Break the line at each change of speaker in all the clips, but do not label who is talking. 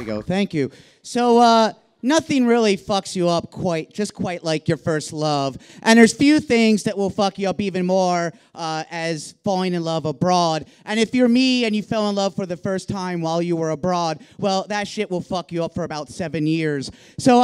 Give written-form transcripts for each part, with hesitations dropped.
we go. Thank you. So, nothing really fucks you up just quite like your first love. And there's few things that will fuck you up even more as falling in love abroad. And if you're me and you fell in love for the first time while you were abroad, well, that shit will fuck you up for about 7 years. So,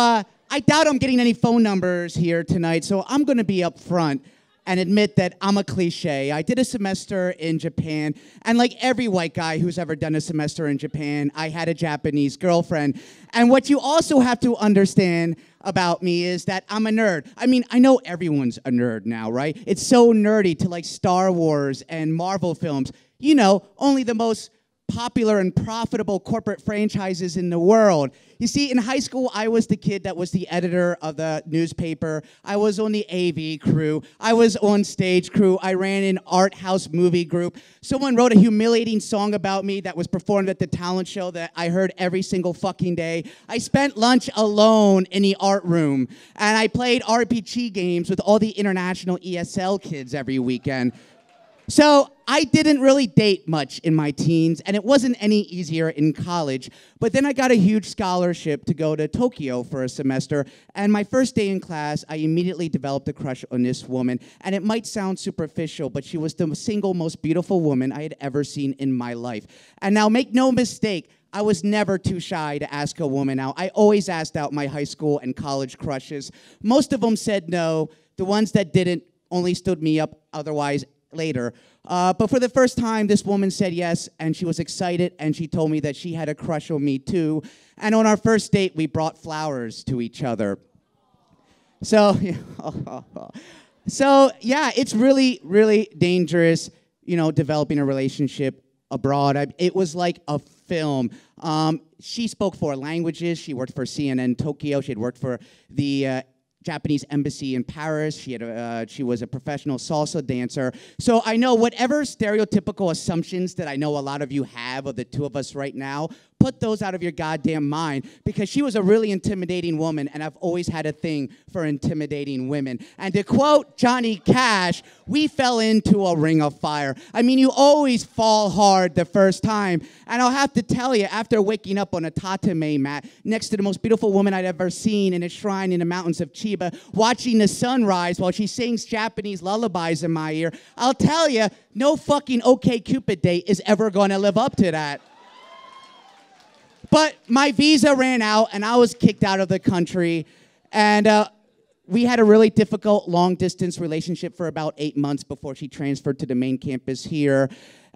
I doubt I'm getting any phone numbers here tonight, so I'm going to be up front and admit that I'm a cliche. I did a semester in Japan, and like every white guy who's ever done a semester in Japan, I had a Japanese girlfriend. And what you also have to understand about me is that I'm a nerd. I mean, I know everyone's a nerd now, right? It's so nerdy to like Star Wars and Marvel films. You know, only the most popular and profitable corporate franchises in the world. You see, in high school, I was the kid that was the editor of the newspaper. I was on the AV crew. I was on stage crew. I ran an art house movie group. Someone wrote a humiliating song about me that was performed at the talent show that I heard every single fucking day. I spent lunch alone in the art room, and I played RPG games with all the international ESL kids every weekend. So I didn't really date much in my teens, and it wasn't any easier in college. But then I got a huge scholarship to go to Tokyo for a semester, and my first day in class, I immediately developed a crush on this woman. And it might sound superficial, but she was the single most beautiful woman I had ever seen in my life. And now make no mistake, I was never too shy to ask a woman out. I always asked out my high school and college crushes. Most of them said no. The ones that didn't only stood me up otherwise later. But for the first time, this woman said yes, and she was excited, and she told me that she had a crush on me too. And on our first date, we brought flowers to each other. So, yeah, it's really, really dangerous, you know, developing a relationship abroad. It was like a film. She spoke 4 languages. She worked for CNN Tokyo. She had worked for the Japanese embassy in Paris. She was a professional salsa dancer. So I know whatever stereotypical assumptions that I know a lot of you have of the two of us right now, put those out of your goddamn mind, because she was a really intimidating woman, and I've always had a thing for intimidating women. And to quote Johnny Cash, we fell into a ring of fire. I mean, you always fall hard the first time. And I'll have to tell you, after waking up on a tatame mat next to the most beautiful woman I'd ever seen in a shrine in the mountains of Chiba, watching the sunrise while she sings Japanese lullabies in my ear, I'll tell you, no fucking OkCupid date is ever going to live up to that. But my visa ran out, and I was kicked out of the country, and we had a really difficult long-distance relationship for about 8 months before she transferred to the main campus here.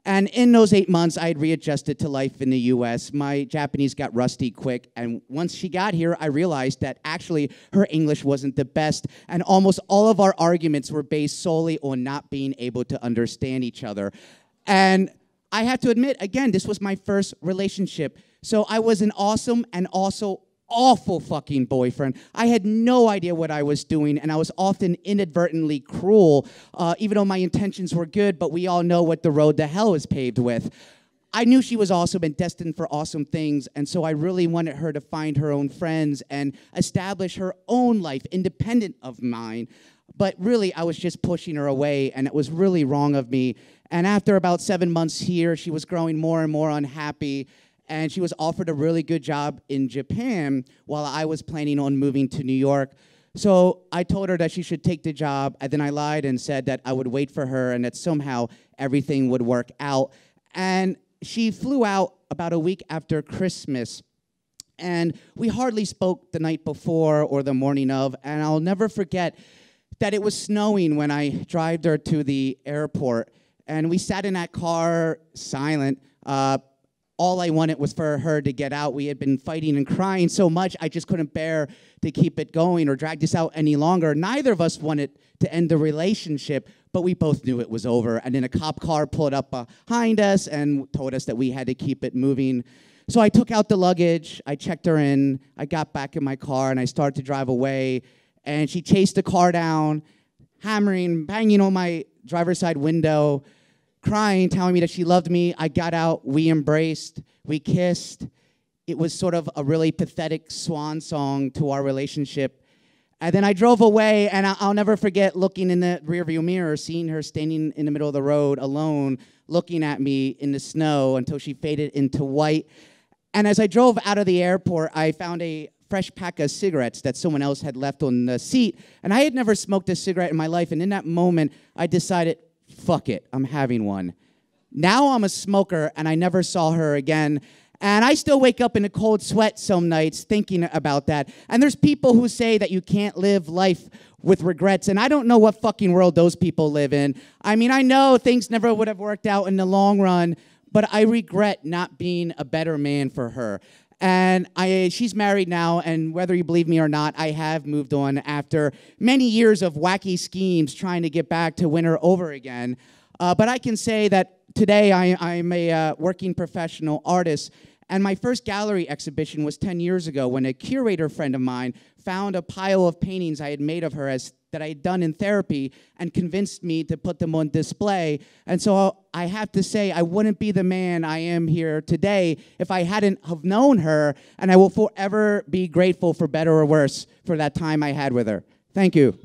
And in those 8 months, I had readjusted to life in the U.S. My Japanese got rusty quick, and once she got here, I realized that actually her English wasn't the best, and almost all of our arguments were based solely on not being able to understand each other. And I have to admit, again, this was my first relationship. So I was an awesome and also awful fucking boyfriend. I had no idea what I was doing, and I was often inadvertently cruel, even though my intentions were good, but we all know what the road to hell is paved with. I knew she was awesome and destined for awesome things, and so I really wanted her to find her own friends and establish her own life independent of mine. But really, I was just pushing her away, and it was really wrong of me. And after about 7 months here, she was growing more and more unhappy, and she was offered a really good job in Japan while I was planning on moving to New York. So I told her that she should take the job, and then I lied and said that I would wait for her and that somehow everything would work out. And she flew out about a week after Christmas, and we hardly spoke the night before or the morning of, and I'll never forget that it was snowing when I drove her to the airport, and we sat in that car silent. All I wanted was for her to get out. We had been fighting and crying so much, I just couldn't bear to keep it going or drag this out any longer. Neither of us wanted to end the relationship, but we both knew it was over. And then a cop car pulled up behind us and told us that we had to keep it moving. So I took out the luggage, I checked her in, I got back in my car, and I started to drive away. And she chased the car down, hammering, banging on my driver's side window, crying, telling me that she loved me. I got out, we embraced, we kissed. It was sort of a really pathetic swan song to our relationship. And then I drove away, and I'll never forget looking in the rearview mirror, seeing her standing in the middle of the road alone, looking at me in the snow until she faded into white. And as I drove out of the airport, I found a fresh pack of cigarettes that someone else had left on the seat. And I had never smoked a cigarette in my life. And in that moment, I decided, fuck it, I'm having one. Now I'm a smoker, and I never saw her again. And I still wake up in a cold sweat some nights thinking about that. And there's people who say that you can't live life with regrets, and I don't know what fucking world those people live in. I mean, I know things never would have worked out in the long run, but I regret not being a better man for her. And she's married now, and whether you believe me or not, I have moved on after many years of wacky schemes trying to get back to win her over again. But I can say that today I'm a working professional artist, and my first gallery exhibition was 10 years ago when a curator friend of mine found a pile of paintings I had made of her that I had done in therapy and convinced me to put them on display. And so I have to say I wouldn't be the man I am here today if I hadn't have known her, and I will forever be grateful for better or worse for that time I had with her. Thank you.